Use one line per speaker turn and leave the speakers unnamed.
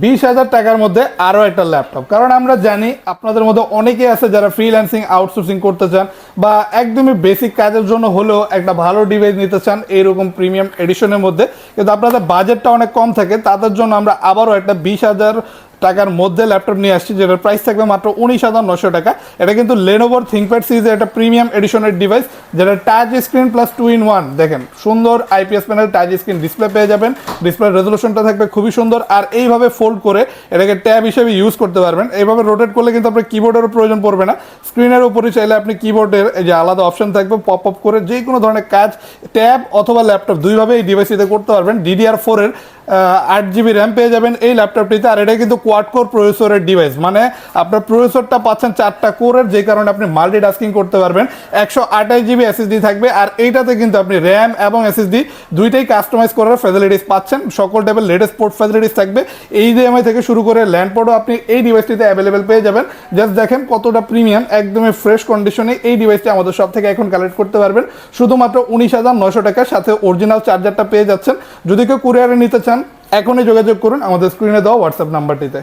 20,000 টাকার মধ্যে আরও একটা ল্যাপটপ। কারণ আমরা জানি আপনাদের মধ্যে অনেকেই আছে যারা ফ্রিল্যান্সিং আউটসোর্সিং করতে চান বা একদমই বেসিক কাজের জন্য হলেও একটা ভালো ডিভাইস নিতে চান এইরকম প্রিমিয়াম এডিশনের মধ্যে, কিন্তু আপনাদের বাজেটটা অনেক কম থাকে, তাদের জন্য আমরা আবারও একটা 20,000 টাকার মধ্যে ল্যাপটপ নিয়ে আসছি, যেটার প্রাইস থাকবে মাত্র 19,900 টাকা। এটা কিন্তু লেনোভোর থিংকপ্যাড সিরিজের একটা প্রিমিয়াম এডিশনের ডিভাইস, যেটা টাচ স্ক্রিন প্লাস 2-in-1। দেখেন সুন্দর IPS panel touch screen display পেয়ে যাবেন, ডিসপ্লে রেজলিউশনটা থাকবে খুবই সুন্দর। আর এইভাবে ফোল্ড করে এটাকে ট্যাব হিসেবে ইউজ করতে পারবেন। এইভাবে রোটেট করলে কিন্তু আপনার কিবোর্ডেরও প্রয়োজন পড়বে না, স্ক্রিনের উপরে চাইলে আপনি কিবোর্ডের এই যে আলাদা অপশন থাকবে পপ আপ করে যে কোনো ধরনের কাজ ট্যাব অথবা ল্যাপটপ দুইভাবে এই ডিভাইসটিতে করতে পারবেন। DDR4 এর 8 GB র্যাম পেয়ে যাবেন এই ল্যাপটপটিতে। আর এটা কিন্তু কোয়াড কোর প্রসেসরের ডিভাইস, মানে আপনার প্রসেসরটা পাচ্ছেন 4টা কোরের, যে কারণে আপনি মাল্টিটাস্কিং করতে পারবেন। 128 GB SSD থাকবে, আর এইটাতে কিন্তু আপনি র্যাম এবং SSD দুইটাই কাস্টমাইজ করার ফ্যাসিলিটিস পাচ্ছেন। সকল টাইপের লেটেস্ট পোর্ট ফ্যাসিলিটিস থাকবে, HDMI থেকে শুরু করে ল্যান্ড পোর্টও আপনি এই ডিভাইসটিতে অ্যাভেলেবেল পেয়ে যাবেন। জাস্ট দেখেন কতটা প্রিমিয়াম, একদমই ফ্রেশ কন্ডিশনে এই ডিভাইসটি আমাদের সব থেকে এখন কালেক্ট করতে পারবেন শুধুমাত্র 19,900 টাকার সাথে অরিজিনাল চার্জারটা পেয়ে যাচ্ছেন। যদি কেউ কুরিয়ারে নিতে চান এখনই যোগাযোগ করুন আমাদের স্ক্রিনে দেওয়া হোয়াটসঅ্যাপ নাম্বারটিতে।